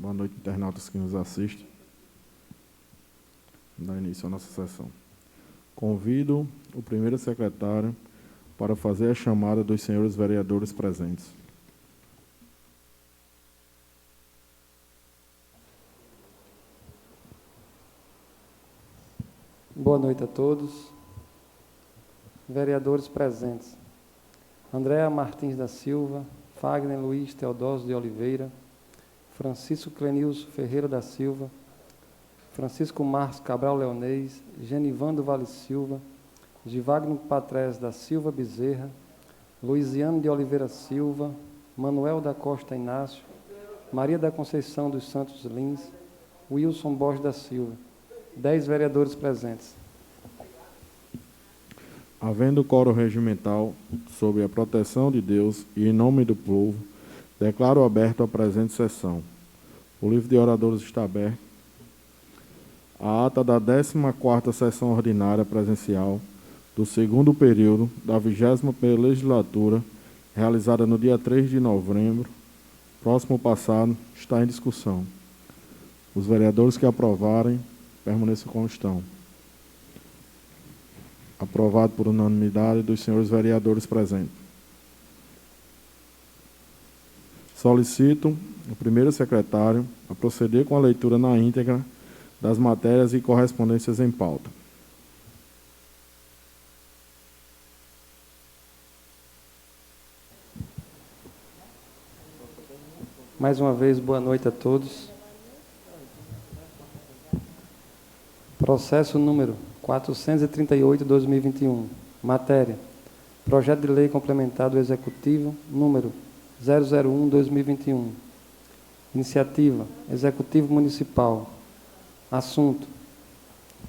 Boa noite, internautas que nos assistem. Vamos dar início à nossa sessão. Convido o primeiro secretário para fazer a chamada dos senhores vereadores presentes. Boa noite a todos. Vereadores presentes: Andréa Martins da Silva, Fagner Luiz Teodósio de Oliveira, Francisco Clenilson Ferreira da Silva, Francisco Marcos Cabral Leonês, Genivando Vale Silva, Givagno Patrese da Silva Bezerra, Luiziano de Oliveira Silva, Manuel da Costa Inácio, Maria da Conceição dos Santos Lins, Wilson Borges da Silva. 10 vereadores presentes. Havendo coro regimental, sob a proteção de Deus e em nome do povo, declaro aberto a presente sessão. O livro de oradores está aberto. A ata da 14ª sessão ordinária presencial do segundo período da 20ª legislatura, realizada no dia 3 de novembro, próximo passado, está em discussão. Os vereadores que aprovarem, permaneçam como estão. Aprovado por unanimidade dos senhores vereadores presentes. Solicito o primeiro secretário a proceder com a leitura na íntegra das matérias e correspondências em pauta. Mais uma vez, boa noite a todos. Processo número 438/2021. Matéria: Projeto de Lei Complementar do Executivo, número 001/2021. Iniciativa: Executivo Municipal. Assunto: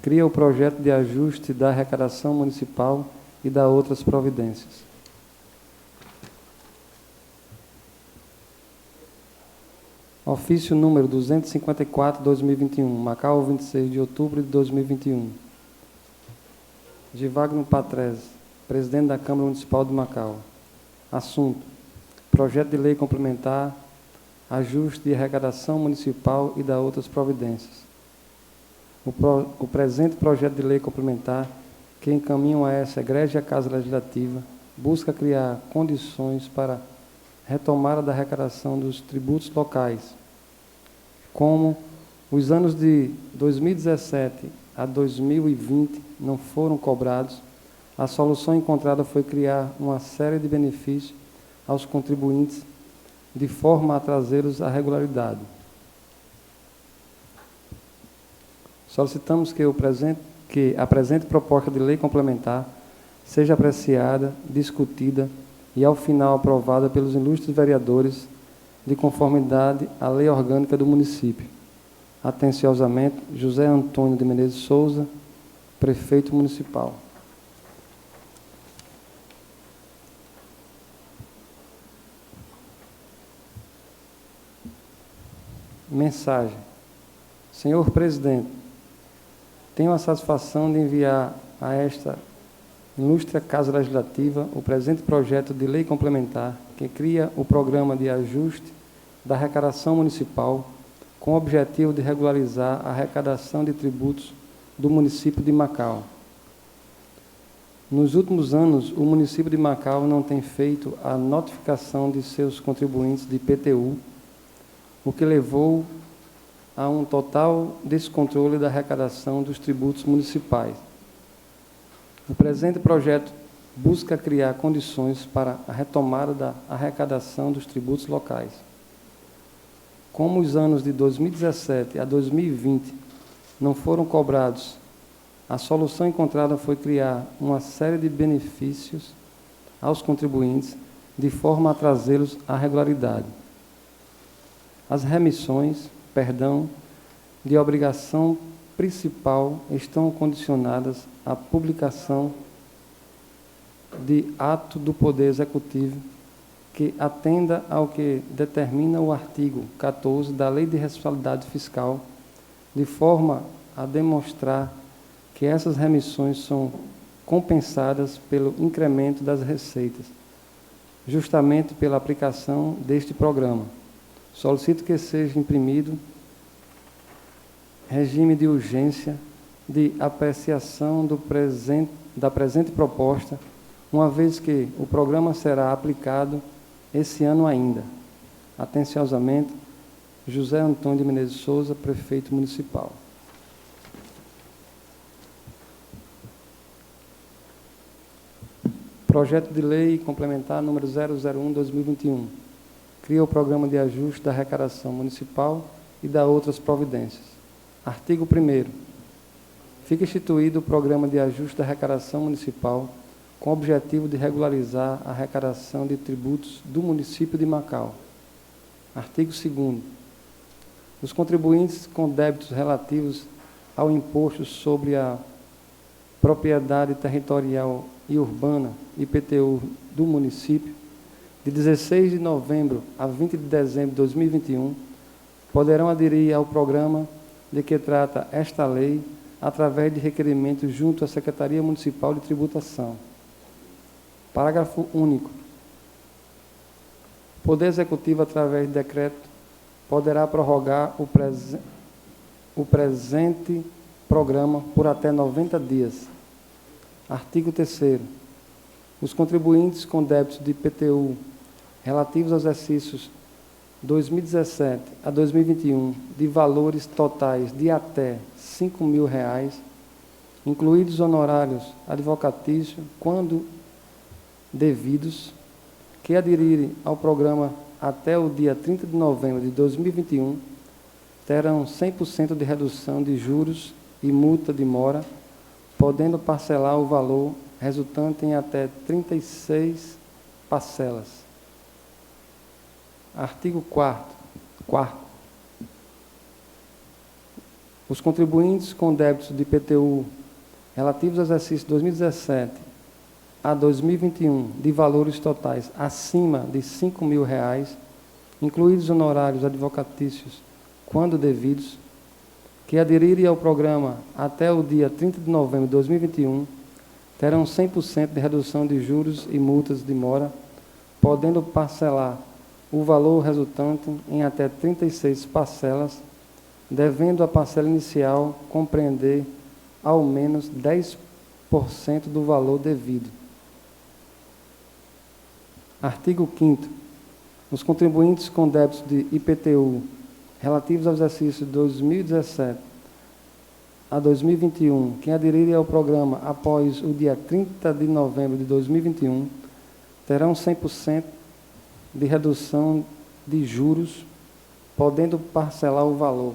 cria o projeto de ajuste da arrecadação municipal e da outras providências. Ofício número 254/2021, Macau, 26 de outubro de 2021. Givagno Patrese, presidente da Câmara Municipal de Macau. Assunto: projeto de lei complementar, ajuste de arrecadação municipal e da outras providências. O presente projeto de lei complementar, que encaminham a essa egrégia Casa Legislativa, busca criar condições para retomada da arrecadação dos tributos locais, como os anos de 2017 a 2020 não foram cobrados. A solução encontrada foi criar uma série de benefícios aos contribuintes, de forma a trazê-los à regularidade. Solicitamos que a presente proposta de lei complementar seja apreciada, discutida e, ao final, aprovada pelos ilustres vereadores, de conformidade à lei orgânica do município. Atenciosamente, José Antônio de Menezes Souza, prefeito municipal. Mensagem. Senhor presidente, tenho a satisfação de enviar a esta ilustre Casa Legislativa o presente projeto de lei complementar que cria o programa de ajuste da arrecadação municipal com o objetivo de regularizar a arrecadação de tributos do município de Macau. Nos últimos anos, o município de Macau não tem feito a notificação de seus contribuintes de IPTU, o que levou a um total descontrole da arrecadação dos tributos municipais. O presente projeto busca criar condições para a retomada da arrecadação dos tributos locais. Como os anos de 2017 a 2020 não foram cobrados, a solução encontrada foi criar uma série de benefícios aos contribuintes, de forma a trazê-los à regularidade. As remissões, de obrigação principal estão condicionadas à publicação de ato do Poder Executivo que atenda ao que determina o artigo 14 da Lei de Responsabilidade Fiscal, de forma a demonstrar que essas remissões são compensadas pelo incremento das receitas, justamente pela aplicação deste programa. solicito que seja imprimido regime de urgência de apreciação da presente proposta, uma vez que o programa será aplicado esse ano ainda. Atenciosamente, José Antônio de Menezes Souza, Prefeito Municipal. Projeto de Lei Complementar número 001/2021. Cria o Programa de Ajuste da Arrecadação Municipal e dá outras providências. Artigo 1º. Fica instituído o Programa de Ajuste da Arrecadação Municipal com o objetivo de regularizar a arrecadação de tributos do município de Macau. Artigo 2º. Os contribuintes com débitos relativos ao imposto sobre a propriedade territorial e urbana, IPTU, do município, de 16 de novembro a 20 de dezembro de 2021, poderão aderir ao programa de que trata esta lei através de requerimento junto à Secretaria Municipal de Tributação. Parágrafo único. O Poder Executivo, através de decreto, poderá prorrogar o presente programa por até 90 dias. Artigo 3º. Os contribuintes com débitos de IPTU relativos aos exercícios 2017 a 2021 de valores totais de até R$ 5.000, incluídos honorários advocatícios, quando devidos, que aderirem ao programa até o dia 30 de novembro de 2021, terão 100% de redução de juros e multa de mora, podendo parcelar o valor resultante em até 36 parcelas. Artigo 4º. Os contribuintes com débitos de IPTU relativos ao exercício 2017 a 2021 de valores totais acima de R$ 5.000, incluídos honorários advocatícios, quando devidos, que aderirem ao programa até o dia 30 de novembro de 2021, terão 100% de redução de juros e multas de mora, podendo parcelar o valor resultante em até 36 parcelas, devendo a parcela inicial compreender ao menos 10% do valor devido. Artigo 5º. Os contribuintes com débitos de IPTU relativos ao exercício 2017 a 2021, que aderirem ao programa após o dia 30 de novembro de 2021, terão 100% de redução de juros, podendo parcelar o valor.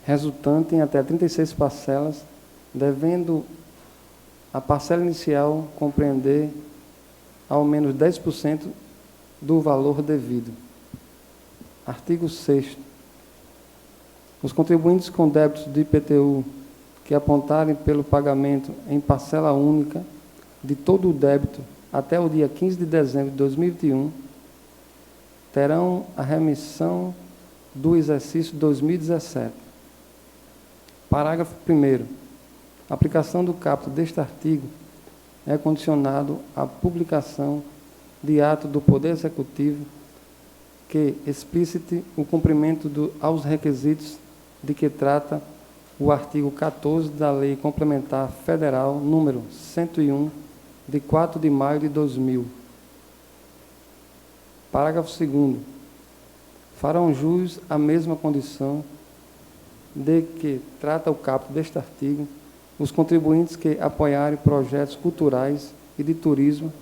Resultante em até 36 parcelas, devendo a parcela inicial compreender ao menos 10% do valor devido. Artigo 6º. Os contribuintes com débitos de IPTU que apontarem pelo pagamento em parcela única de todo o débito até o dia 15 de dezembro de 2021, terão a remissão do exercício 2017. Parágrafo 1º. A aplicação do caput deste artigo é condicionado à publicação de ato do Poder Executivo que explicite o cumprimento aos requisitos de que trata o artigo 14 da Lei Complementar Federal número 101, de 4 de maio de 2000. Parágrafo 2º. Farão jus à mesma condição de que trata o caput deste artigo os contribuintes que apoiarem projetos culturais e de turismo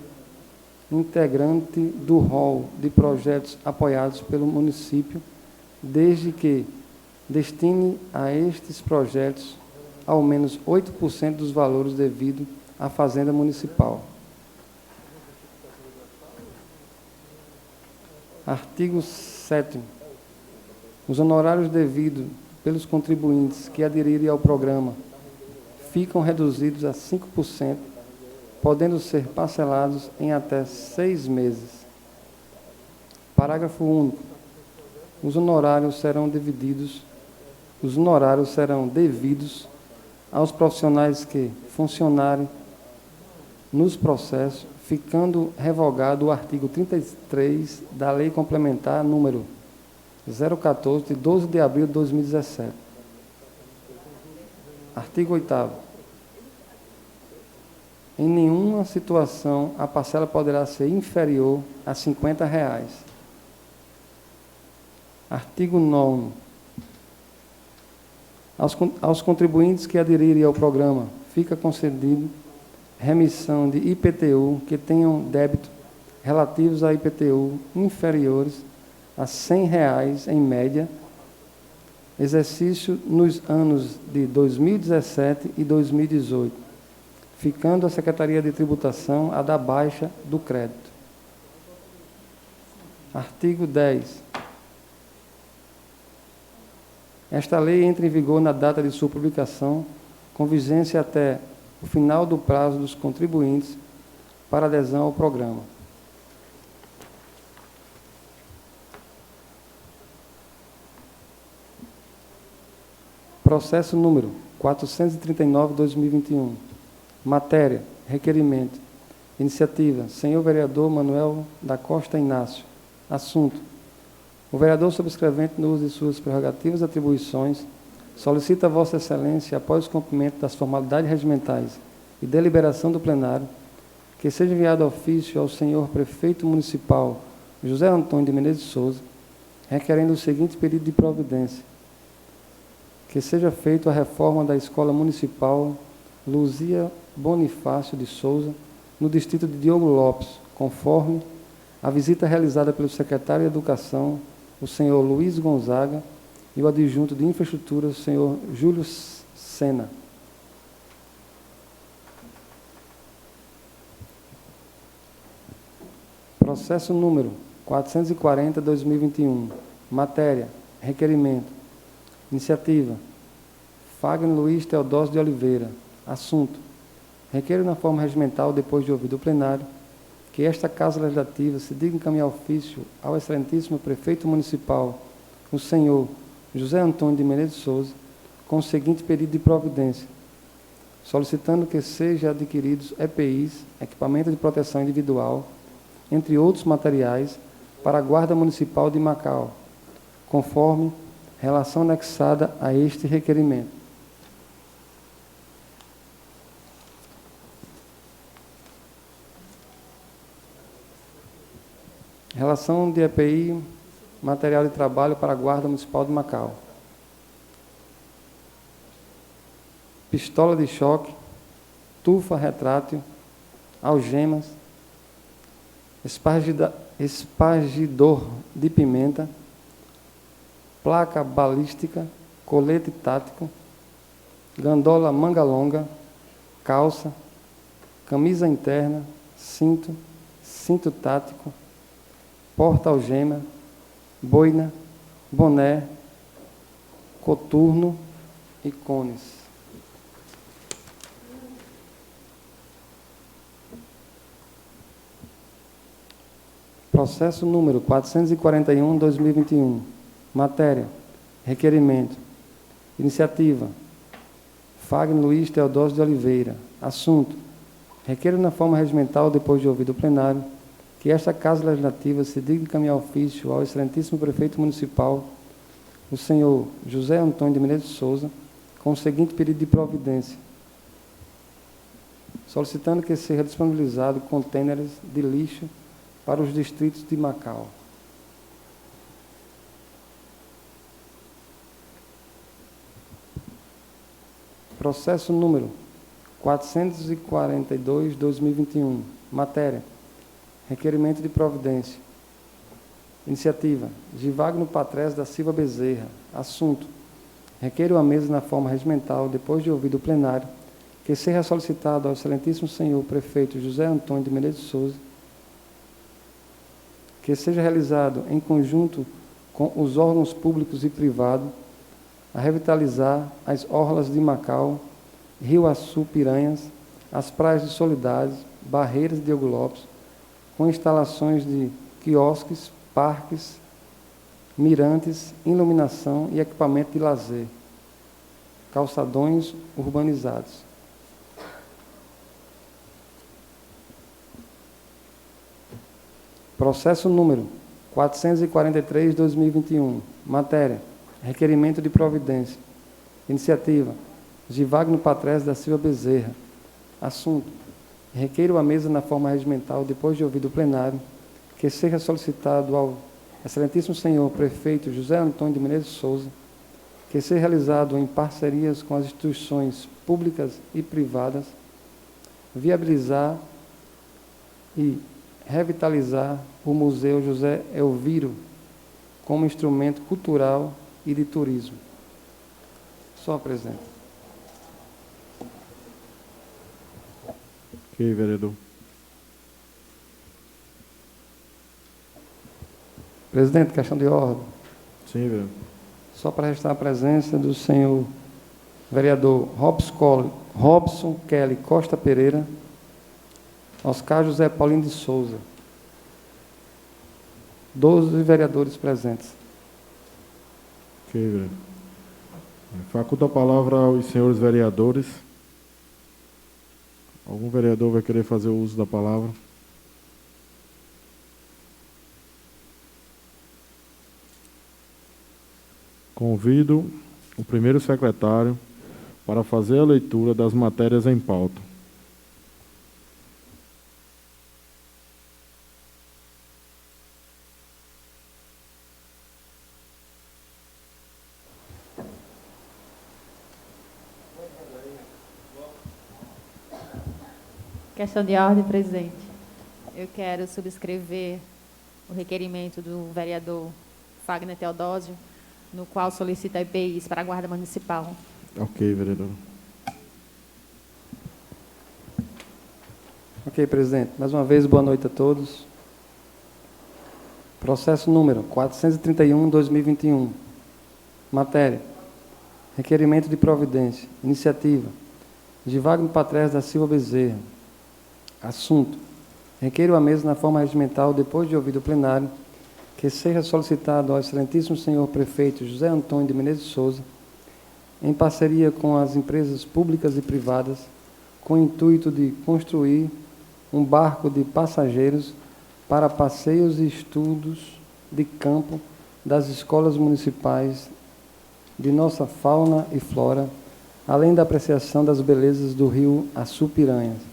integrante do rol de projetos apoiados pelo município, desde que destine a estes projetos ao menos 8% dos valores devidos à Fazenda Municipal. Artigo 7º. Os honorários devidos pelos contribuintes que aderirem ao programa ficam reduzidos a 5%, podendo ser parcelados em até 6 meses. Parágrafo único. Os honorários serão devidos aos profissionais que funcionarem nos processos, ficando revogado o artigo 33 da Lei Complementar número 014, de 12 de abril de 2017. Artigo 8º. Em nenhuma situação a parcela poderá ser inferior a R$ 50. Artigo 9º. Aos contribuintes que aderirem ao programa, fica concedido remissão de IPTU que tenham débito relativos a IPTU inferiores a R$ 100 em média, exercício nos anos de 2017 e 2018, ficando a Secretaria de Tributação a dar baixa do crédito. Artigo 10. Esta lei entra em vigor na data de sua publicação, com vigência até o final do prazo dos contribuintes para adesão ao programa. Processo número 439/2021. Matéria: requerimento. Iniciativa: senhor vereador Manuel da Costa Inácio. Assunto: o vereador subscrevente, no uso de suas prerrogativas e atribuições, solicita a Vossa Excelência, após o cumprimento das formalidades regimentais e deliberação do plenário, que seja enviado ofício ao senhor prefeito municipal José Antônio de Menezes de Souza, requerendo o seguinte pedido de providência: que seja feita a reforma da Escola Municipal Luzia Bonifácio de Souza, no distrito de Diogo Lopes, conforme a visita realizada pelo secretário de Educação, o senhor Luiz Gonzaga, e o adjunto de Infraestrutura, o senhor Júlio Sena. Processo número 440/2021. Matéria: requerimento. Iniciativa: Fagner Luiz Teodósio de Oliveira. Assunto: requeiro na forma regimental, depois de ouvido o plenário, que esta Casa Legislativa se digne encaminhar ofício ao excelentíssimo prefeito municipal, o senhor José Antônio de Menezes de Souza, com o seguinte pedido de providência: solicitando que sejam adquiridos EPIs, equipamento de proteção individual, entre outros materiais, para a Guarda Municipal de Macau, conforme relação anexada a este requerimento. Relação de EPI, material de trabalho para a Guarda Municipal de Macau. Pistola de choque, tufa retrátil, algemas, espargidor de pimenta, placa balística, colete tático, gandola manga longa, calça, camisa interna, cinto, cinto tático, porta-algema, boina, boné, coturno e cones. Processo número 441/2021. Matéria: requerimento. Iniciativa: Fagner Luiz Teodósio de Oliveira. Assunto: requeiro na forma regimental, depois de ouvido o plenário, que esta Casa Legislativa se digne encaminhar ofício ao excelentíssimo prefeito municipal, o senhor José Antônio de Menezes de Souza, com o seguinte pedido de providência: solicitando que seja disponibilizado contêineres de lixo para os distritos de Macau. Processo número 442/2021. Matéria: requerimento de providência. Iniciativa: Givagno Patrese da Silva Bezerra. Assunto: requeiro a mesa na forma regimental, depois de ouvido o plenário, que seja solicitado ao excelentíssimo senhor prefeito José Antônio de Menezes de Souza, que seja realizado em conjunto com os órgãos públicos e privados a revitalizar as orlas de Macau, Rio Açu Piranhas, as praias de Soledade, Barreiras de Diogo Lopes, com instalações de quiosques, parques, mirantes, iluminação e equipamento de lazer, calçadões urbanizados. Processo número 443/2021. Matéria: requerimento de providência. Iniciativa: Givagno Patrese da Silva Bezerra. Assunto: requeiro à mesa na forma regimental, depois de ouvido o plenário, que seja solicitado ao excelentíssimo senhor prefeito José Antônio de Menezes Souza, que seja realizado em parcerias com as instituições públicas e privadas, viabilizar e revitalizar o Museu José Elviro como instrumento cultural e de turismo. Só apresento. Ok, vereador. Presidente, questão de ordem. Sim, vereador. Só para registrar a presença do senhor vereador Robson Kelly Costa Pereira, Oscar José Paulino de Souza. 12 vereadores presentes. Ok, vereador. Faculto a palavra aos senhores vereadores. Algum vereador vai querer fazer o uso da palavra? Convido o primeiro secretário para fazer a leitura das matérias em pauta. Questão de ordem, presidente. Eu quero subscrever o requerimento do vereador Fagner Teodósio, no qual solicita EPIs para a Guarda Municipal. Ok, vereador. Ok, presidente. Mais uma vez, boa noite a todos. Processo número 431/2021. Matéria: requerimento de providência. Iniciativa: Givagno Patrese da Silva Bezerra. Assunto: requeiro à mesa na forma regimental, depois de ouvido o plenário, que seja solicitado ao excelentíssimo senhor prefeito José Antônio de Menezes Souza, em parceria com as empresas públicas e privadas, com o intuito de construir um barco de passageiros para passeios e estudos de campo das escolas municipais de nossa fauna e flora, além da apreciação das belezas do rio Açu-Piranhas.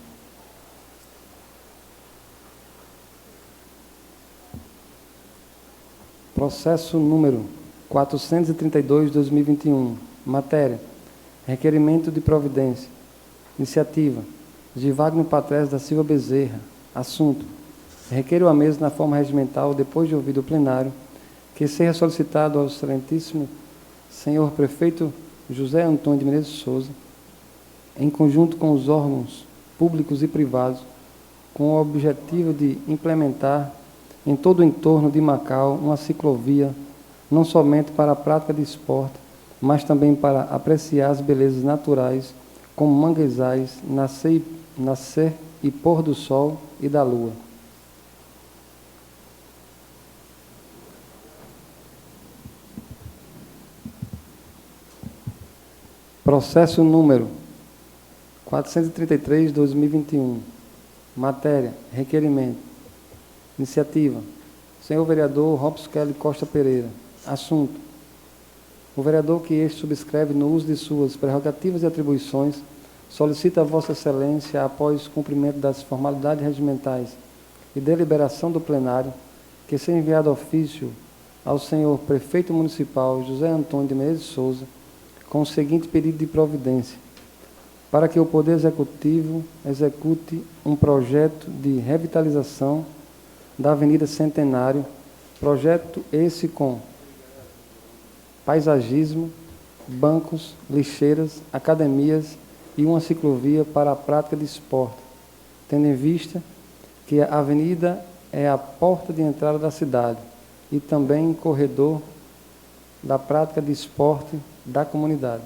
Processo número 432/2021. Matéria: requerimento de providência. Iniciativa: Givagno Patrese da Silva Bezerra. Assunto: requeiro à mesa na forma regimental, depois de ouvido o plenário, que seja solicitado ao excelentíssimo senhor prefeito José Antônio de Menezes Souza, em conjunto com os órgãos públicos e privados, com o objetivo de implementar em todo o entorno de Macau uma ciclovia, não somente para a prática de esporte, mas também para apreciar as belezas naturais, como manguezais, nascer e pôr do sol e da lua. Processo número 433/2021. Matéria: requerimento. Iniciativa: senhor vereador Robson Kelly Costa Pereira. Assunto: o vereador que este subscreve no uso de suas prerrogativas e atribuições solicita a Vossa Excelência, após cumprimento das formalidades regimentais e deliberação do plenário, que seja enviado ofício ao senhor prefeito municipal José Antônio de Menezes Souza, com o seguinte pedido de providência: para que o Poder Executivo execute um projeto de revitalização da Avenida Centenário, projeto esse com paisagismo, bancos, lixeiras, academias e uma ciclovia para a prática de esporte, tendo em vista que a avenida é a porta de entrada da cidade e também corredor da prática de esporte da comunidade.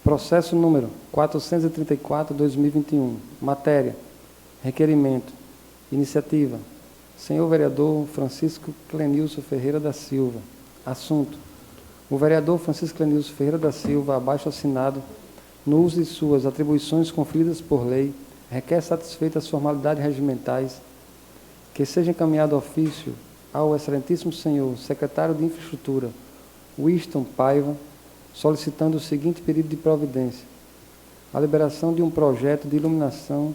Processo número 434/2021. Matéria: requerimento. Iniciativa: senhor vereador Francisco Clenilson Ferreira da Silva. Assunto: o vereador Francisco Clenilson Ferreira da Silva, abaixo assinado, no uso de suas atribuições conferidas por lei, requer satisfeitas as formalidades regimentais, que seja encaminhado ofício ao excelentíssimo senhor secretário de Infraestrutura, Winston Paiva, solicitando o seguinte pedido de providência: a liberação de um projeto de iluminação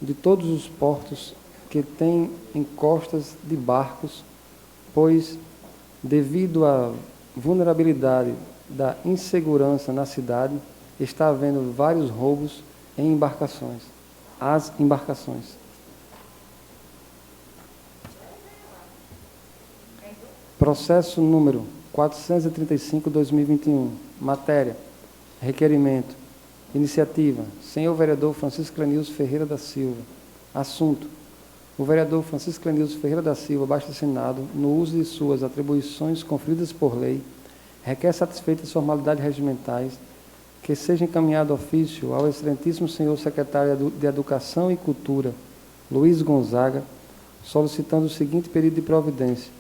de todos os portos que têm encostas de barcos, pois, devido à vulnerabilidade da insegurança na cidade, está havendo vários roubos em embarcações. As embarcações. Processo número 435/2021. Matéria: requerimento. Iniciativa: senhor vereador Francisco Clenilson Ferreira da Silva. Assunto: o vereador Francisco Clenilson Ferreira da Silva, abaixo assinado, no uso de suas atribuições conferidas por lei, requer satisfeitas as formalidades regimentais, que seja encaminhado ofício ao excelentíssimo senhor secretário de Educação e Cultura, Luiz Gonzaga, solicitando o seguinte pedido de providência: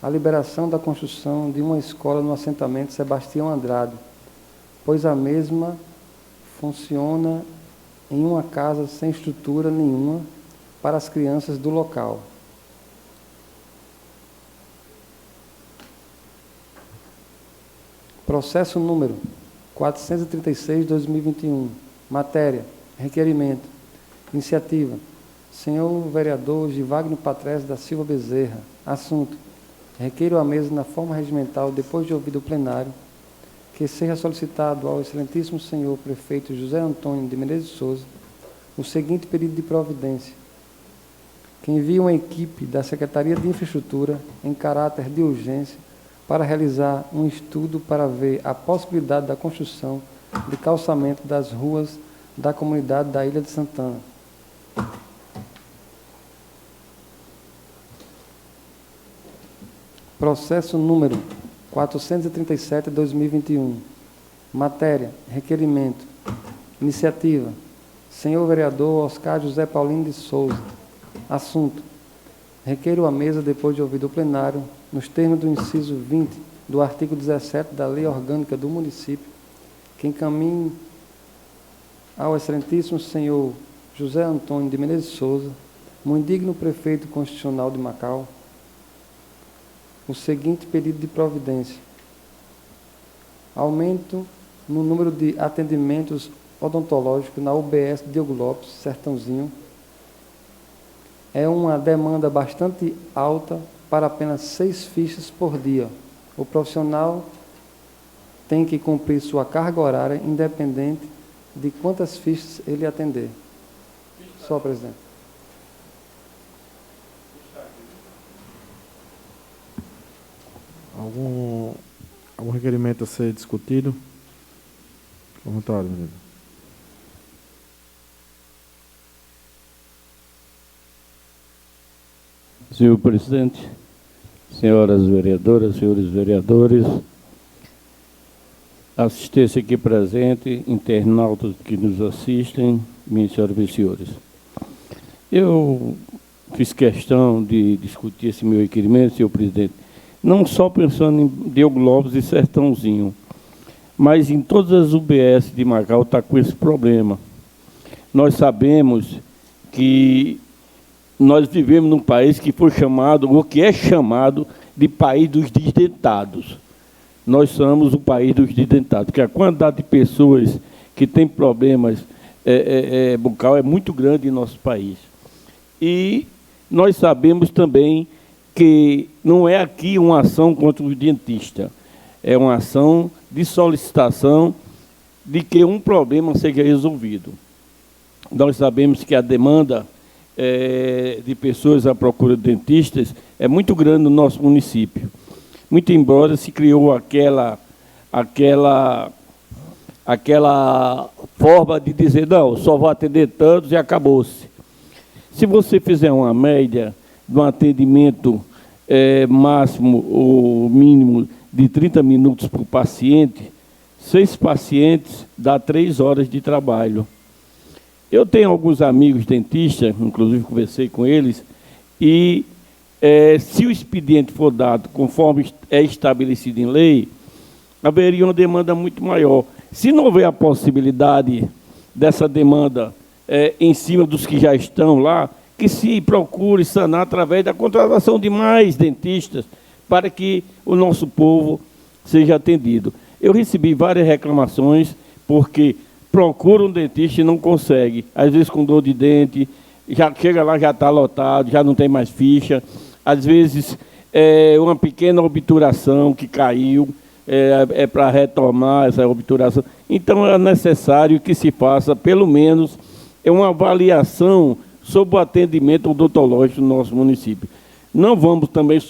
a liberação da construção de uma escola no assentamento Sebastião Andrade, pois a mesma funciona em uma casa sem estrutura nenhuma para as crianças do local. Processo número 436/2021. Matéria: requerimento. Iniciativa: senhor vereador Givagno Patrese da Silva Bezerra. Assunto: requeiro à mesa, na forma regimental, depois de ouvido o plenário, que seja solicitado ao excelentíssimo senhor prefeito José Antônio de Menezes de Souza o seguinte pedido de providência: que envie uma equipe da Secretaria de Infraestrutura em caráter de urgência para realizar um estudo para ver a possibilidade da construção de calçamento das ruas da comunidade da Ilha de Santana. Processo número 437/2021. Matéria: requerimento. Iniciativa: senhor vereador Oscar José Paulino de Souza. Assunto: requeiro à mesa, depois de ouvido o plenário, nos termos do inciso 20 do artigo 17 da Lei Orgânica do Município, que encaminhe ao excelentíssimo senhor José Antônio de Menezes de Souza, muito digno prefeito constitucional de Macau, o seguinte pedido de providência: aumento no número de atendimentos odontológicos na UBS Diogo Lopes, Sertãozinho. É uma demanda bastante alta para apenas 6 fichas por dia. O profissional tem que cumprir sua carga horária, independente de quantas fichas ele atender. Só, presidente. Algum requerimento a ser discutido? À vontade, menino. Senhor presidente, senhoras vereadoras, senhores vereadores, assistência aqui presente, internautas que nos assistem, minhas senhoras e senhores. Eu fiz questão de discutir esse meu requerimento, senhor presidente, não só pensando em Diogo Lopes e Sertãozinho, mas em todas as UBS de Macau está com esse problema. Nós sabemos que nós vivemos num país que foi chamado, ou que é chamado, de país dos desdentados. Nós somos o país dos desdentados, porque a quantidade de pessoas que têm problemas bucal é muito grande em nosso país. E nós sabemos também que não é aqui uma ação contra o dentista, é uma ação de solicitação de que um problema seja resolvido. Nós sabemos que a demanda de pessoas à procura de dentistas é muito grande no nosso município. Muito embora se criou aquela forma de dizer, não, só vou atender tantos e acabou-se. Se você fizer uma média de um atendimento máximo ou mínimo de 30 minutos por paciente, 6 pacientes dá 3 horas de trabalho. Eu tenho alguns amigos dentistas, inclusive conversei com eles, e se o expediente for dado conforme é estabelecido em lei, haveria uma demanda muito maior. Se não houver a possibilidade dessa demanda em cima dos que já estão lá, que se procure sanar através da contratação de mais dentistas para que o nosso povo seja atendido. Eu recebi várias reclamações porque procura um dentista e não consegue. Às vezes com dor de dente, já chega lá, já está lotado, já não tem mais ficha. Às vezes uma pequena obturação que caiu, para retomar essa obturação. Então, é necessário que se faça, pelo menos, uma avaliação sobre o atendimento odontológico no nosso município. Não vamos também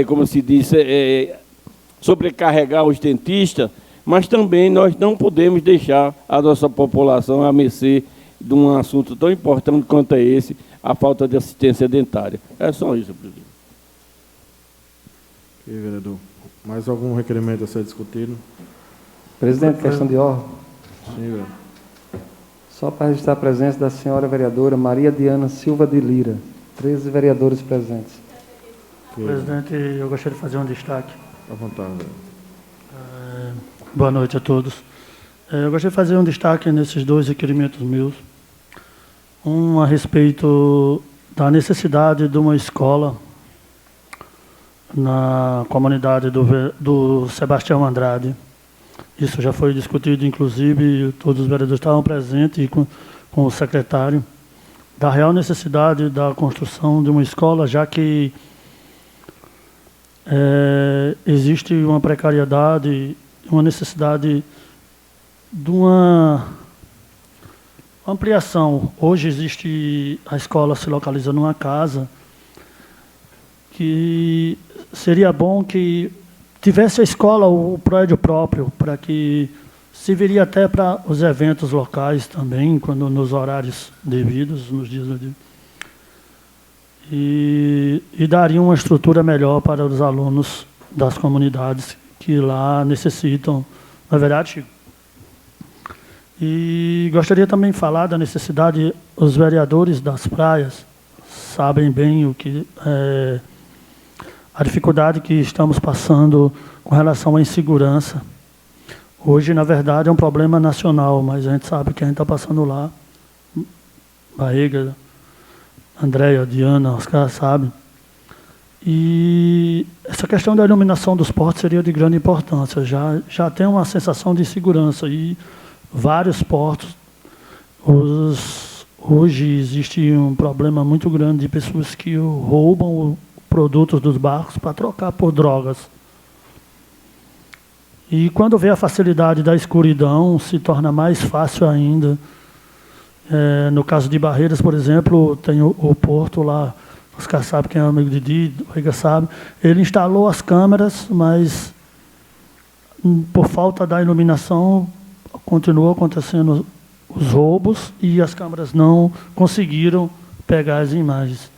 como se diz, sobrecarregar os dentistas, mas também nós não podemos deixar a nossa população à mercê de um assunto tão importante quanto é esse, a falta de assistência dentária. É só isso, presidente. Ok, vereador. Mais algum requerimento a ser discutido? Presidente, questão de ordem. Sim, vereador. Só para registrar a presença da senhora vereadora Maria Diana Silva de Lira. 13 vereadores presentes. Ok, Presidente, eu gostaria de fazer um destaque. à vontade, vereador. Boa noite a todos. Eu gostaria de fazer um destaque nesses dois requerimentos meus. Um a respeito da necessidade de uma escola na comunidade do Sebastião Andrade. Isso já foi discutido, inclusive, todos os vereadores estavam presentes e com o secretário, da real necessidade da construção de uma escola, já que existe uma precariedade, uma necessidade de uma ampliação. Hoje existe, a escola se localiza numa casa, que seria bom que tivesse a escola, o prédio próprio, para que serviria até para os eventos locais também, quando nos horários devidos, nos dias devidos. E daria uma estrutura melhor para os alunos das comunidades que lá necessitam, na verdade, Chico. E gostaria também de falar da necessidade, os vereadores das praias sabem bem o que a dificuldade que estamos passando com relação à insegurança. Hoje, na verdade, é um problema nacional, mas a gente sabe que a gente está passando lá. Barriga, Andréia, Diana, os caras sabem. E essa questão da iluminação dos portos seria de grande importância. Já tem uma sensação de insegurança. E vários portos, hoje existe um problema muito grande de pessoas que roubam produtos dos barcos para trocar por drogas. E quando vê a facilidade da escuridão, se torna mais fácil ainda. No caso de Barreiras, por exemplo, tem o porto lá, os caras sabem quem é o amigo de Didi, o Riga sabe, ele instalou as câmeras, mas por falta da iluminação, continuou acontecendo os roubos e as câmeras não conseguiram pegar as imagens.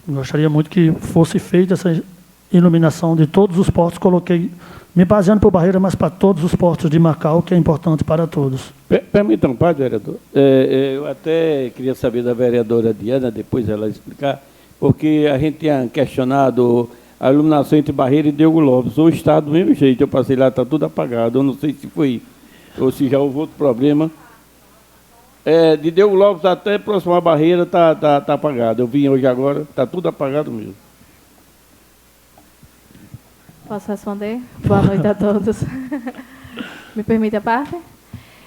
Gostaria muito que fosse feita essa iluminação de todos os portos. Coloquei, me baseando por Barreira, mas para todos os portos de Macau, que é importante para todos. Permitam, pai, vereador. Eu até queria saber da vereadora Diana, depois ela explicar, porque a gente tinha questionado a iluminação entre Barreira e Diogo Lopes. O estado do mesmo jeito, eu passei lá, está tudo apagado. Eu não sei se foi, ou se já houve outro problema. De Diogo Lopes até próximo à Barreira está apagado. Eu vim hoje agora, está tudo apagado mesmo. Posso responder? Boa noite a todos. Me permite a parte?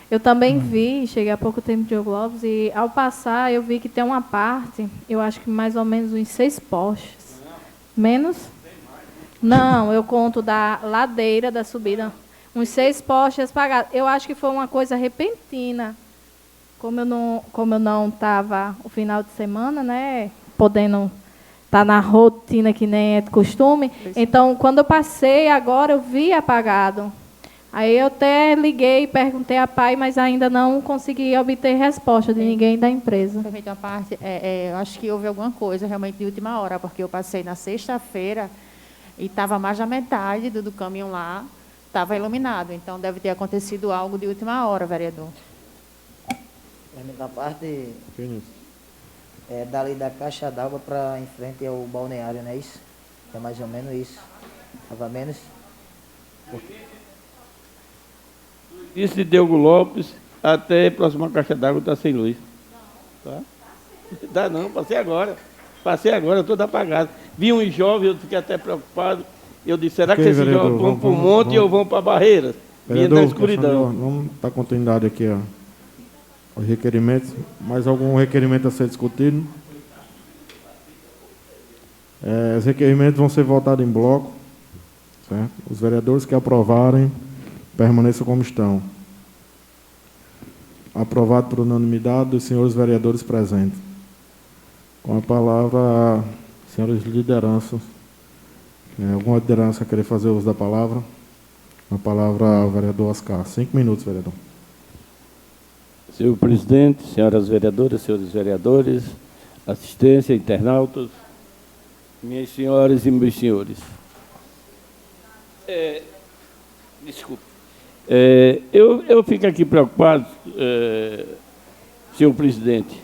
Eu também vi, cheguei há pouco tempo de Diogo Lopes, e ao passar eu vi que tem uma parte, eu acho que mais ou menos uns 6 postes. Menos? Não, eu conto da ladeira da subida. Uns 6 postes apagados. Eu acho que foi uma coisa repentina. Como eu não estava o final de semana, né, podendo estar na rotina que nem é de costume, então, quando eu passei agora, eu vi apagado. Aí eu até liguei e perguntei a pai, mas ainda não consegui obter resposta de ninguém da empresa. Perfeito, uma parte, eu acho que houve alguma coisa realmente de última hora, porque eu passei na sexta-feira e estava mais da metade do caminho lá, estava iluminado. Então, deve ter acontecido algo de última hora, vereador. Da parte dali da caixa d'água para em frente ao balneário, não é isso? É mais ou menos isso. Estava menos. Isso de Diogo Lopes até a próxima caixa d'água está sem luz. Tá? Dá não, passei agora. Toda apagada. Vi um jovem, eu fiquei até preocupado. Eu disse, será que esses jovens vão para o monte ou vão para Barreiras? Vinha na escuridão. Vamos dar continuidade aqui aos requerimentos. Mais algum requerimento a ser discutido? Os requerimentos vão ser votados em bloco. Certo? Os vereadores que aprovarem, permaneçam como estão. Aprovado por unanimidade dos senhores vereadores presentes. Com a palavra, senhores lideranças. Alguma liderança querer fazer uso da palavra? A palavra ao vereador Oscar. 5 minutos, vereador. Senhor presidente, senhoras vereadoras, senhores vereadores, assistência, internautas, minhas senhoras e meus senhores. Desculpe. Eu fico aqui preocupado, senhor presidente,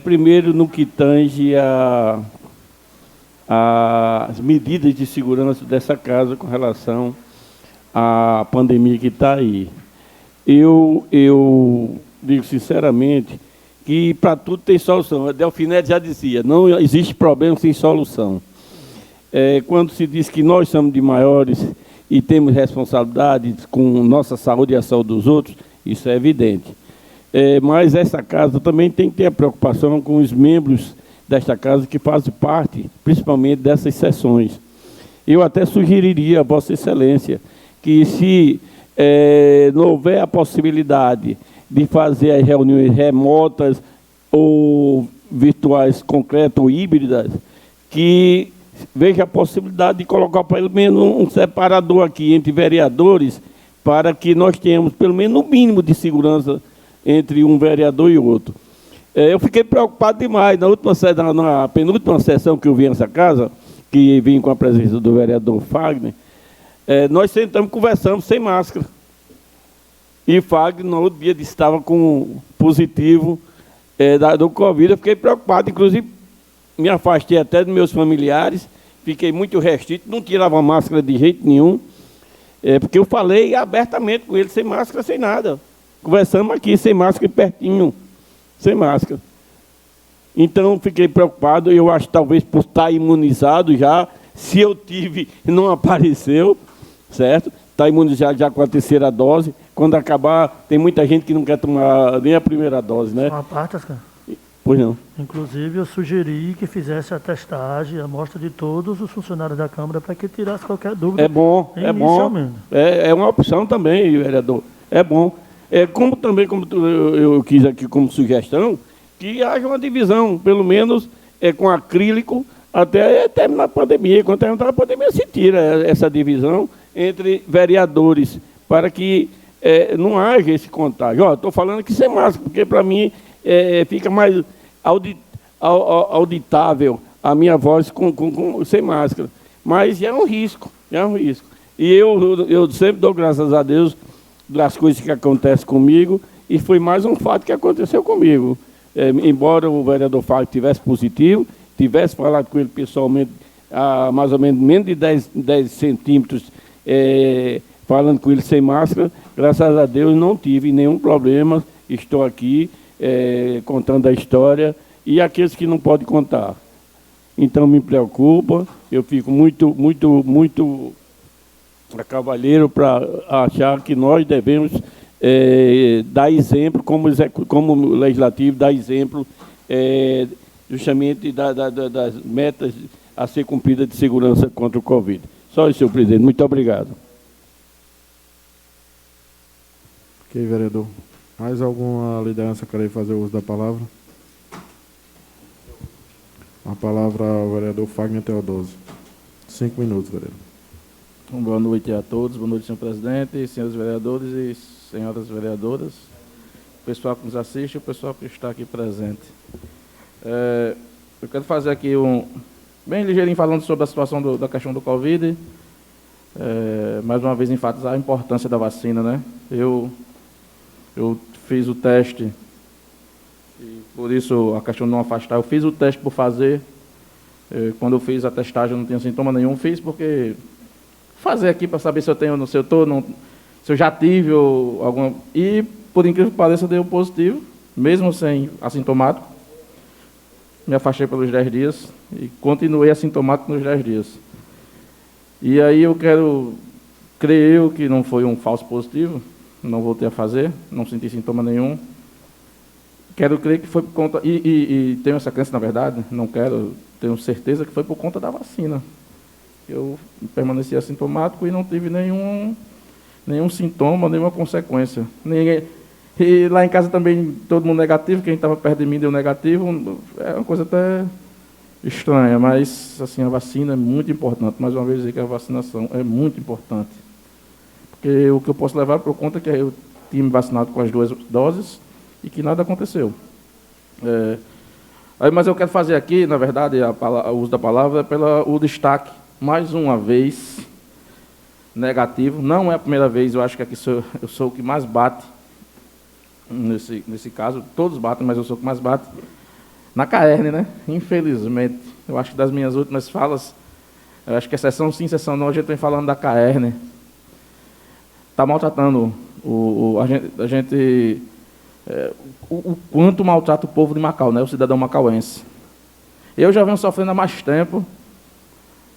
primeiro no que tange as medidas de segurança dessa casa com relação à pandemia que está aí. Eu digo sinceramente que para tudo tem solução. A Delfinete já dizia, não existe problema sem solução. Quando se diz que nós somos de maiores e temos responsabilidade com nossa saúde e a saúde dos outros, isso é evidente. Mas essa casa também tem que ter a preocupação com os membros desta casa que fazem parte, principalmente dessas sessões. Eu até sugeriria a Vossa Excelência que, se não houver a possibilidade de fazer as reuniões remotas ou virtuais concretas ou híbridas, que veja a possibilidade de colocar pelo menos um separador aqui entre vereadores, para que nós tenhamos pelo menos o mínimo de segurança entre um vereador e outro. Eu fiquei preocupado demais na penúltima sessão que eu vim nessa casa, que vim com a presença do vereador Fagner. Nós sentamos e conversamos sem máscara. E Fagner, no outro dia, estava com positivo do Covid. Eu fiquei preocupado, inclusive me afastei até dos meus familiares, fiquei muito restrito, não tirava máscara de jeito nenhum, porque eu falei abertamente com ele, sem máscara, sem nada. Conversamos aqui, sem máscara, pertinho, sem máscara. Então, fiquei preocupado, eu acho que talvez por estar imunizado já, se eu tive e não apareceu, certo? Está imunizado já com a terceira dose. Quando acabar, tem muita gente que não quer tomar nem a primeira dose, né? Uma parte, Oscar. Pois não. Inclusive, eu sugeri que fizesse a testagem, a amostra de todos os funcionários da Câmara para que tirasse qualquer dúvida. É bom, é bom. É uma opção também, vereador. É bom. Como eu quis aqui como sugestão, que haja uma divisão, pelo menos com acrílico, até terminar a pandemia. Quando terminar a pandemia, se tira essa divisão entre vereadores, para que não haja esse contágio. Estou falando aqui sem máscara, porque para mim fica mais auditável a minha voz sem máscara. Mas é um risco, E eu sempre dou graças a Deus das coisas que acontecem comigo, e foi mais um fato que aconteceu comigo. Embora o vereador Fábio tivesse positivo, tivesse falado com ele pessoalmente a mais ou menos de 10 centímetros, falando com ele sem máscara, graças a Deus não tive nenhum problema, estou aqui contando a história, e aqueles que não podem contar. Então me preocupa, eu fico muito cavalheiro para achar que nós devemos dar exemplo, como legislativo, dar exemplo justamente das metas a ser cumpridas de segurança contra o Covid. Só isso, senhor presidente. Muito obrigado. Ok, vereador. Mais alguma liderança querer fazer uso da palavra? A palavra ao vereador Fagner Teodósio. 5 minutos, vereador. Boa noite a todos, boa noite, senhor presidente, senhores vereadores e senhoras vereadoras, o pessoal que nos assiste e o pessoal que está aqui presente. Eu quero fazer aqui bem ligeirinho falando sobre a situação da questão do Covid, mais uma vez enfatizar a importância da vacina, né? Eu fiz o teste, e por isso a questão de não afastar, eu fiz o teste por fazer, quando eu fiz a testagem eu não tinha sintoma nenhum, fiz porque fazer aqui para saber se eu tenho, se eu estou, se eu já tive ou alguma... E, por incrível que pareça, deu positivo, mesmo sem assintomático. Me afastei pelos 10 dias e continuei assintomático nos 10 dias. E aí eu creio que não foi um falso positivo, não voltei a fazer, não senti sintoma nenhum. Quero crer que foi por conta, e tenho essa crença, na verdade, não quero, tenho certeza que foi por conta da vacina. Eu permaneci assintomático e não tive nenhum sintoma, nenhuma consequência. E lá em casa também, todo mundo negativo, quem estava perto de mim deu negativo. É uma coisa até estranha, mas assim, a vacina é muito importante. Mais uma vez dizer que a vacinação é muito importante. Porque o que eu posso levar por conta é que eu tinha me vacinado com as 2 doses e que nada aconteceu. Mas eu quero fazer aqui, na verdade, o uso da palavra é o destaque, mais uma vez, negativo. Não é a primeira vez, eu acho que aqui eu sou o que mais bate, nesse caso, todos batem, mas eu sou o que mais bate, na CAERN, né? Infelizmente. Eu acho que das minhas últimas falas, eu acho que exceção sim, exceção não, a gente vem falando da CAERN. Está maltratando a gente o quanto maltrata o povo de Macau, né? O cidadão macauense. Eu já venho sofrendo há mais tempo,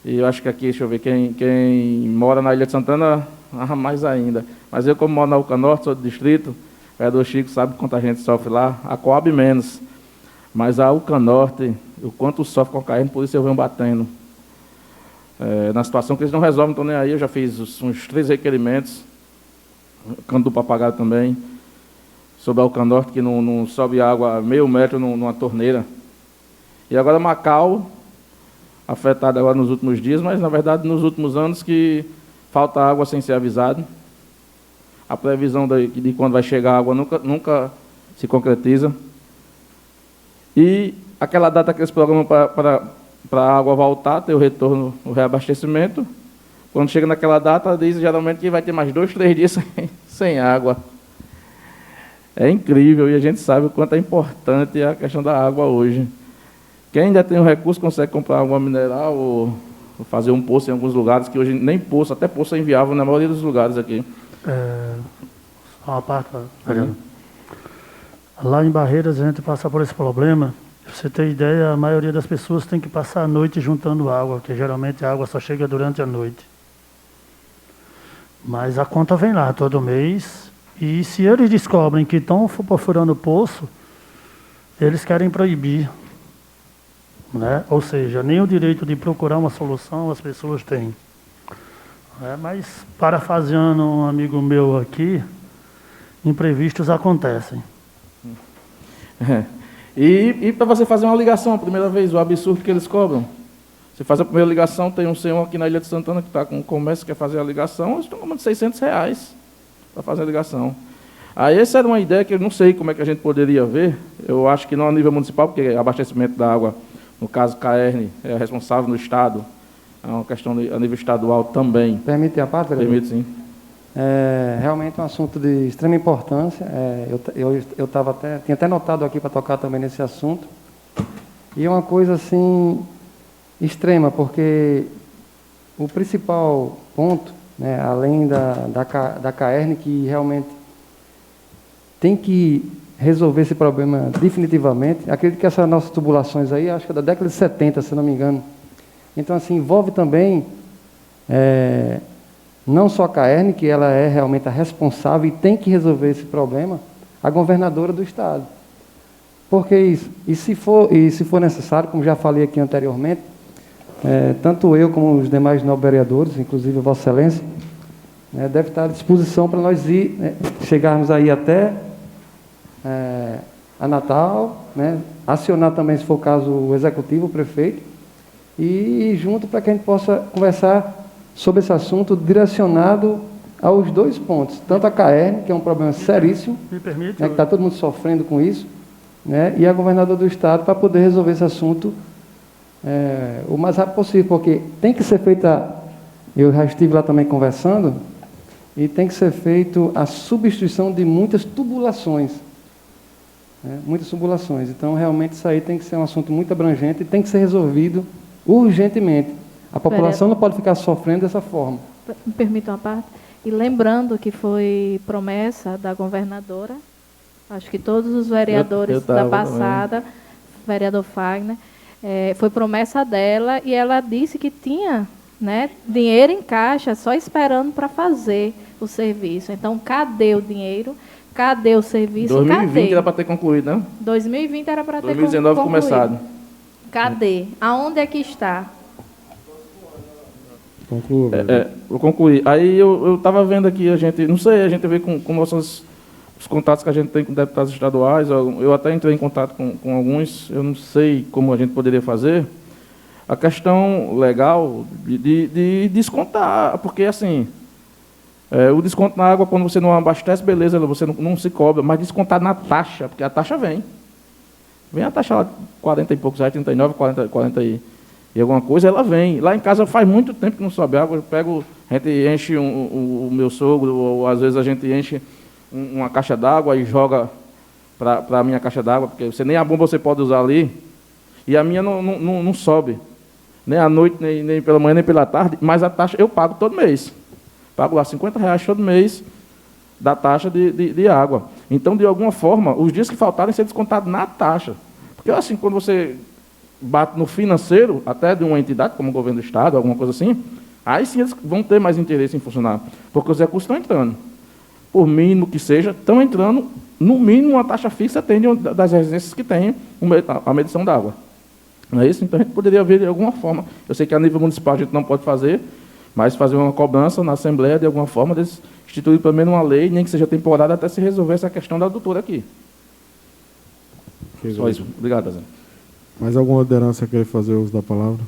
e eu acho que aqui, deixa eu ver, quem mora na Ilha de Santana, mais ainda. Mas eu, como moro na Uca Norte, sou do distrito, o vereador Chico sabe quanta gente sofre lá, a Coab menos. Mas a Uca Norte, o quanto sofre com a CAERN, por isso eu venho batendo. Na situação que eles não resolvem, não estou nem aí, eu já fiz uns 3 requerimentos, canto do papagaio também, sobre a Uca Norte, que não sobe água meio metro numa torneira. E agora Macau, afetada agora nos últimos dias, mas na verdade nos últimos anos que falta água sem ser avisado. A previsão de quando vai chegar a água nunca se concretiza. E aquela data que eles programam para a água voltar, ter o retorno, o reabastecimento, quando chega naquela data, diz geralmente que vai ter mais 2, 3 dias sem água. É incrível, e a gente sabe o quanto é importante a questão da água hoje. Quem ainda tem o recurso consegue comprar água mineral ou fazer um poço em alguns lugares, que hoje nem poço, até poço é inviável na maioria dos lugares aqui. Só uma parte, Mariana. Lá em Barreiras a gente passa por esse problema. Pra você ter ideia, a maioria das pessoas tem que passar a noite juntando água, porque geralmente a água só chega durante a noite. Mas a conta vem lá todo mês, e se eles descobrem que estão perfurando o poço, eles querem proibir. Né? Ou seja, nem o direito de procurar uma solução as pessoas têm. Mas, parafraseando um amigo meu aqui, imprevistos acontecem. E para você fazer uma ligação a primeira vez, o absurdo que eles cobram. Você faz a primeira ligação, tem um senhor aqui na Ilha de Santana que está com um comércio, quer fazer a ligação, eles estão cobrando R$600 para fazer a ligação. Aí essa era uma ideia que eu não sei como é que a gente poderia ver. Eu acho que não a nível municipal, porque abastecimento da água, no caso CAERN, é responsável no Estado. É uma questão a nível estadual também. Permite a parte, vereador? Permite, sim. É realmente um assunto de extrema importância. Eu tinha até notado aqui para tocar também nesse assunto. E é uma coisa assim extrema, porque o principal ponto, né, além da CAERN, que realmente tem que resolver esse problema definitivamente. Acredito que essas nossas tubulações aí, acho que é da década de 70, se não me engano. Então, assim, envolve também não só a CAERN, que ela é realmente a responsável e tem que resolver esse problema, a governadora do Estado. Porque isso, e se for necessário, como já falei aqui anteriormente, tanto eu como os demais nobres vereadores, inclusive a Vossa Excelência, deve estar à disposição para nós chegarmos aí até a Natal, acionar também, se for o caso, o executivo, o prefeito, e ir junto para que a gente possa conversar sobre esse assunto direcionado aos 2 pontos, tanto a CAERN, que é um problema seríssimo, que está todo mundo sofrendo com isso, e a governadora do Estado, para poder resolver esse assunto o mais rápido possível, porque tem que ser feita, eu já estive lá também conversando, e tem que ser feito a substituição de muitas tubulações. Muitas tubulações. Então, realmente, isso aí tem que ser um assunto muito abrangente e tem que ser resolvido urgentemente. A população não pode ficar sofrendo dessa forma. me permita uma parte, e lembrando que foi promessa da governadora, acho que todos os vereadores da passada, vereador Fagner, foi promessa dela, e ela disse que tinha, né, dinheiro em caixa, só esperando para fazer o serviço. Então, cadê o dinheiro? Cadê o serviço? 2020 era para ter concluído, né? 2020 era para ter 2019 começado. Cadê? Aonde é que está? Conclua. Vou concluir. Aí eu estava vendo aqui, a gente vê com os contatos que a gente tem com deputados estaduais, eu até entrei em contato com alguns, eu não sei como a gente poderia fazer, a questão legal de descontar, porque assim, o desconto na água, quando você não abastece, beleza, você não se cobra, mas descontar na taxa, porque a taxa vem. Vem a taxa lá, 40 e poucos reais, 39, 40 e alguma coisa, ela vem. Lá em casa faz muito tempo que não sobe água, a gente enche o meu sogro, ou às vezes a gente enche uma caixa d'água e joga para a minha caixa d'água, porque nem a bomba você pode usar ali, e a minha não sobe, nem à noite, nem pela manhã, nem pela tarde, mas a taxa eu pago todo mês. Pago lá R$50 todo mês da taxa de água. Então, de alguma forma, os dias que faltarem ser descontados na taxa. Porque, assim, quando você bate no financeiro, até de uma entidade, como o governo do Estado, alguma coisa assim, aí sim eles vão ter mais interesse em funcionar. Porque os recursos estão entrando. Por mínimo que seja, estão entrando, no mínimo, uma taxa fixa tem das residências que têm a medição d'água. Não é isso? Então, a gente poderia ver de alguma forma. Eu sei que a nível municipal a gente não pode fazer, mas fazer uma cobrança na Assembleia, de alguma forma, instituir pelo menos uma lei, nem que seja temporária, até se resolver essa questão da doutora aqui. Só isso. Obrigado, Zé. Mais alguma liderança querer fazer uso da palavra?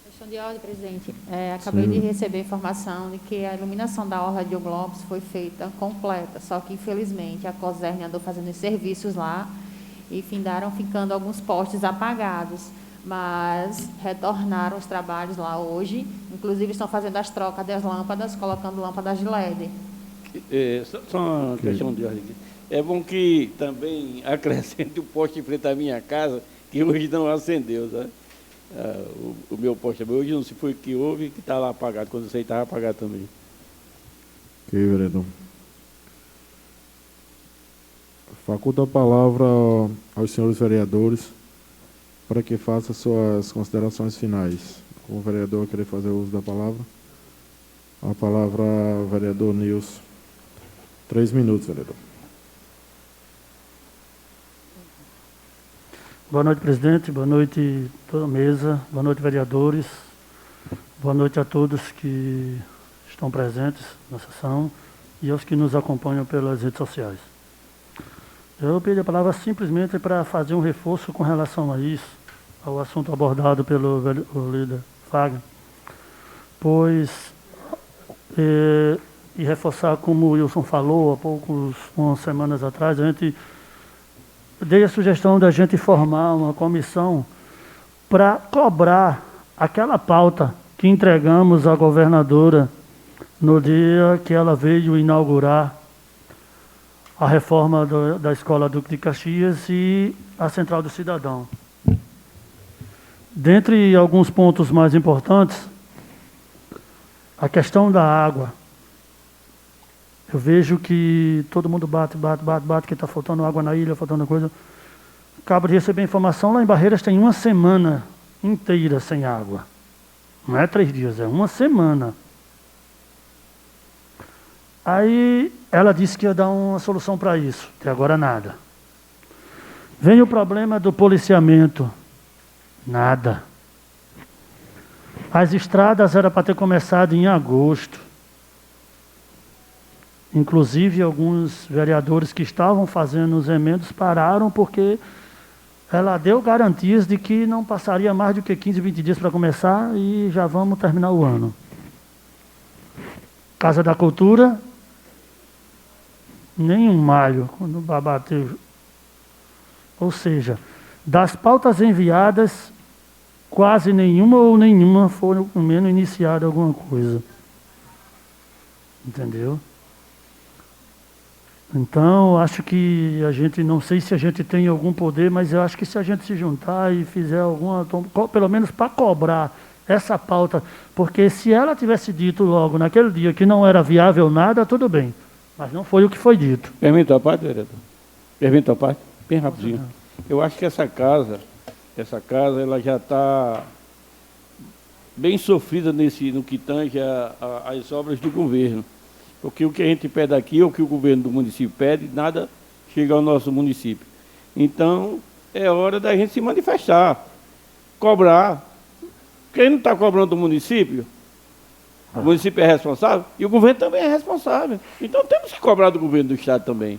Questão de ordem, presidente. Acabei de receber informação de que a iluminação da Orla de Globos foi feita completa, só que, infelizmente, a COSERN andou fazendo os serviços lá e findaram ficando alguns postes apagados, mas retornaram os trabalhos lá hoje, inclusive estão fazendo as trocas das lâmpadas, colocando lâmpadas de LED. Só uma questão de ordem aqui. É bom que também acrescente o poste em frente à minha casa, que hoje não acendeu, sabe? O meu poste hoje não se foi que houve, que está lá apagado, quando eu sei estava apagado também. Ok, vereador. Faculto a palavra aos senhores vereadores para que faça suas considerações finais. O vereador querer fazer uso da palavra. A palavra ao vereador Nilson. 3 minutos, vereador. Boa noite, presidente. Boa noite, toda a mesa. Boa noite, vereadores. Boa noite a todos que estão presentes na sessão e aos que nos acompanham pelas redes sociais. Eu pedi a palavra simplesmente para fazer um reforço com relação a isso, ao assunto abordado pelo líder Fagner, pois, e reforçar como o Wilson falou há umas semanas atrás, a gente dei a sugestão da gente formar uma comissão para cobrar aquela pauta que entregamos à governadora no dia que ela veio inaugurar a reforma da Escola Duque de Caxias e a Central do Cidadão. Dentre alguns pontos mais importantes, a questão da água. Eu vejo que todo mundo bate, que está faltando água na ilha, faltando coisa. Acabo de receber informação, lá em Barreiras tem uma semana inteira sem água. Não é 3 dias, é uma semana. Aí ela disse que ia dar uma solução para isso, até agora nada. Vem o problema do policiamento, nada. As estradas eram para ter começado em agosto. Inclusive, alguns vereadores que estavam fazendo os emendos pararam porque ela deu garantias de que não passaria mais do que 15, 20 dias para começar e já vamos terminar o ano. Casa da Cultura, nem um malho quando bateu. Ou seja, das pautas enviadas, quase nenhuma ou nenhuma foram, pelo menos, iniciada alguma coisa. Entendeu? Então, acho que a gente, não sei se a gente tem algum poder, mas eu acho que se a gente se juntar e fizer alguma, pelo menos para cobrar essa pauta, porque se ela tivesse dito logo naquele dia que não era viável nada, tudo bem. Mas não foi o que foi dito. Permita a parte, vereador? Permita a parte? Bem rapidinho. Eu acho que essa casa ela já está bem sofrida no que tange as obras do governo. Porque o que a gente pede aqui, ou o que o governo do município pede, nada chega ao nosso município. Então, é hora da gente se manifestar, cobrar. Quem não está cobrando do município, o município é responsável e o governo também é responsável. Então, temos que cobrar do governo do estado também.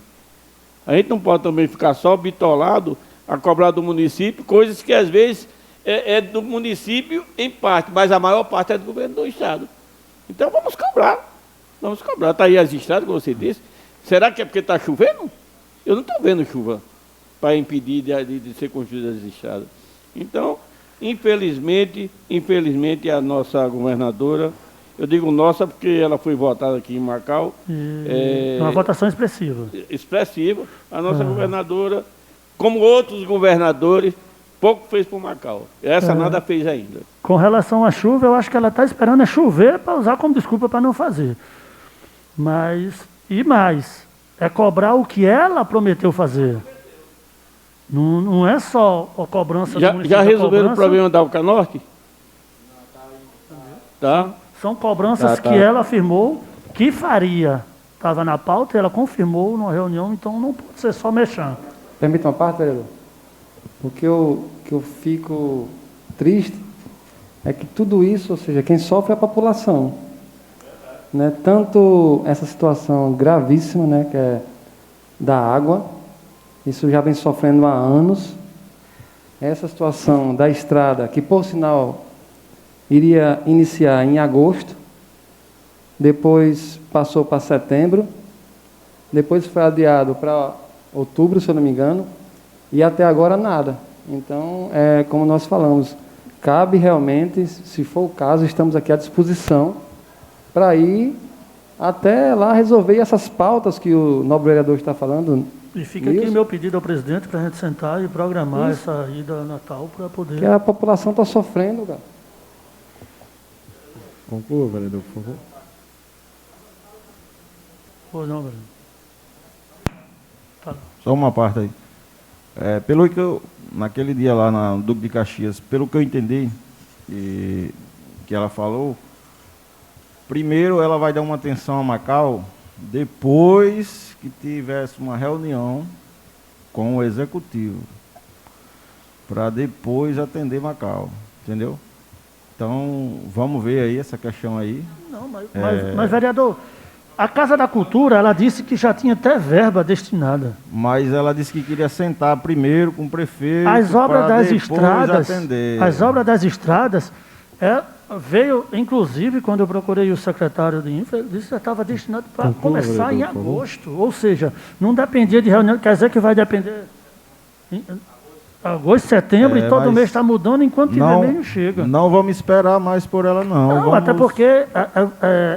A gente não pode também ficar só bitolado a cobrar do município, coisas que às vezes é do município em parte, mas a maior parte é do governo do estado. Então vamos cobrar. Vamos cobrar. Está aí as estradas, como você disse. Será que é porque está chovendo? Eu não estou vendo chuva para impedir de ser construídas as estradas. Então, infelizmente, a nossa governadora, eu digo nossa porque ela foi votada aqui em Macau. Uma votação expressiva. Expressiva. A nossa governadora, como outros governadores, pouco fez por Macau. Essa nada fez ainda. Com relação à chuva, eu acho que ela está esperando chover para usar como desculpa para não fazer. E mais, é cobrar o que ela prometeu fazer. Não é só a cobrança do município. Já resolveram o problema da Alcanorte? Tá. São cobranças que ela afirmou que faria. Estava na pauta, ela confirmou numa reunião, então não pode ser só mexendo. Permita uma parte, vereador? O que eu fico triste é que tudo isso, ou seja, quem sofre é a população. Né? Tanto essa situação gravíssima, né, que é da água, isso já vem sofrendo há anos. Essa situação da estrada, que por sinal iria iniciar em agosto, depois passou para setembro, depois foi adiado para outubro, se eu não me engano, e até agora nada. Então, como nós falamos, cabe realmente, se for o caso, estamos aqui à disposição para ir até lá resolver essas pautas que o nobre vereador está falando. E fica aqui meu pedido ao presidente para a gente sentar e programar essa ida Natal para poder... Que a população está sofrendo, cara. Conclua, vereador, por favor. Pois não, vereador. Fala. Só uma parte aí. Pelo que eu, naquele dia lá na Duque de Caxias, pelo que eu entendi que ela falou, primeiro ela vai dar uma atenção a Macau, depois que tivesse uma reunião com o executivo, para depois atender Macau, entendeu? Então, vamos ver aí essa questão aí. Não, mas vereador, a Casa da Cultura, ela disse que já tinha até verba destinada. Mas ela disse que queria sentar primeiro com o prefeito. As obras das estradas, atender. As obras das estradas, veio, inclusive, quando eu procurei o secretário de Infra, ele disse que já estava destinado para começar em agosto. Ou seja, não dependia de reunião, quer dizer que vai depender... Agosto, setembro, e todo mês está mudando, enquanto tiver mês não chega. Não vamos esperar mais por ela, não. Não, até porque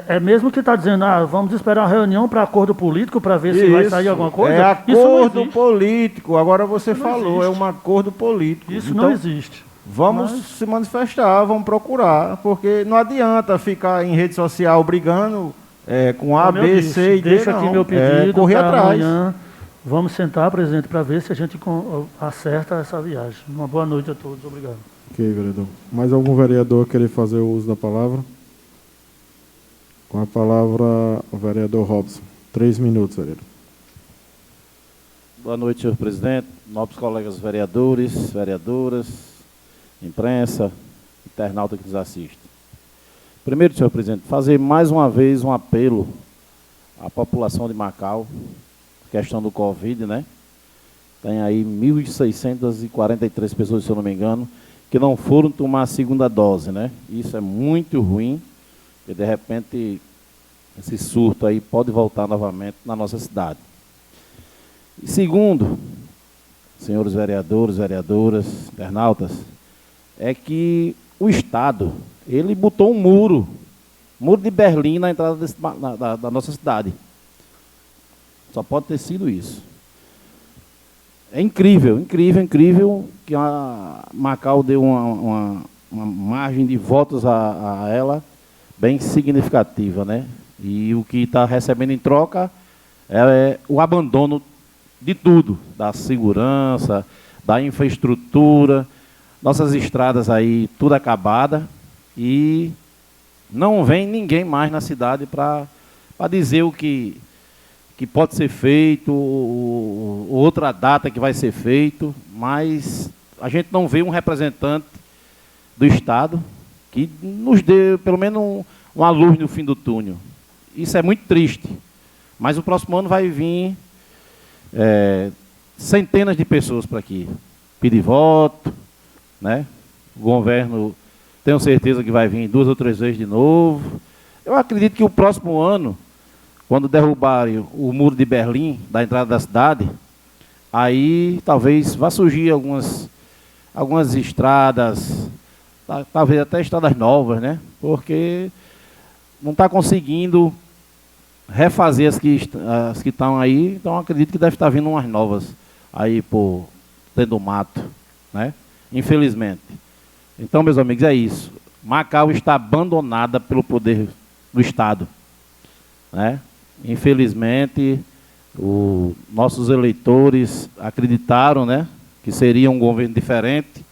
é mesmo que está dizendo, vamos esperar uma reunião para acordo político para ver se vai sair alguma coisa. É acordo político, agora você falou, é um acordo político. Isso então, não existe. Vamos se manifestar, vamos procurar, porque não adianta ficar em rede social brigando com A, B, C e D. Deixa aqui meu pedido correr atrás. Amanhã. Vamos sentar, presidente, para ver se a gente acerta essa viagem. Uma boa noite a todos. Obrigado. Ok, vereador. Mais algum vereador querer fazer o uso da palavra? Com a palavra, o vereador Robson. 3 minutos, vereador. Boa noite, senhor presidente, nobres colegas vereadores, vereadoras, imprensa, internauta que nos assiste. Primeiro, senhor presidente, fazer mais uma vez um apelo à população de Macau, questão do Covid, né? Tem aí 1.643 pessoas, se eu não me engano, que não foram tomar a segunda dose, né? Isso é muito ruim, porque de repente esse surto aí pode voltar novamente na nossa cidade. E segundo, senhores vereadores, vereadoras, internautas, é que o Estado, ele botou um muro de Berlim na entrada da nossa cidade. Só pode ter sido isso. É incrível, incrível, incrível que a Macau deu uma margem de votos a ela bem significativa, né? E o que está recebendo em troca é o abandono de tudo, da segurança, da infraestrutura, nossas estradas aí tudo acabada, e não vem ninguém mais na cidade para dizer o que pode ser feito, outra data que vai ser feito, mas a gente não vê um representante do Estado que nos dê pelo menos uma luz no fim do túnel. Isso é muito triste, mas o próximo ano vai vir centenas de pessoas para aqui pedir voto, né? O governo, tenho certeza que vai vir 2 ou 3 vezes de novo. Eu acredito que o próximo ano, quando derrubarem o muro de Berlim, da entrada da cidade, aí talvez vá surgir algumas estradas, talvez até estradas novas, né? Porque não está conseguindo refazer as que estão aí, então acredito que deve estar vindo umas novas aí por dentro do mato, né? Infelizmente. Então, meus amigos, é isso. Macau está abandonada pelo poder do Estado, né? Infelizmente, nossos eleitores acreditaram, né, que seria um governo diferente,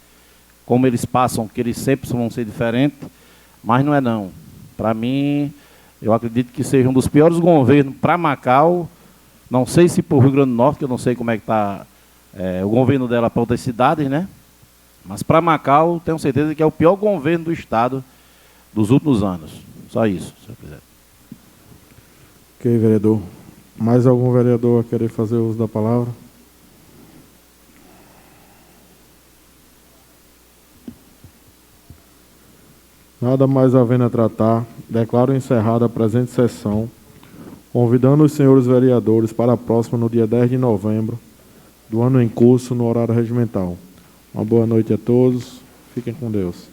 como eles passam, que eles sempre vão ser diferentes, mas não é não. Para mim, eu acredito que seja um dos piores governos para Macau, não sei se para o Rio Grande do Norte, que eu não sei como é que está o governo dela para outras cidades, né? Mas para Macau, tenho certeza que é o pior governo do Estado dos últimos anos. Só isso, se eu quiser. Ok, vereador. Mais algum vereador a querer fazer uso da palavra? Nada mais havendo a tratar, declaro encerrada a presente sessão, convidando os senhores vereadores para a próxima no dia 10 de novembro do ano em curso, no horário regimental. Uma boa noite a todos. Fiquem com Deus.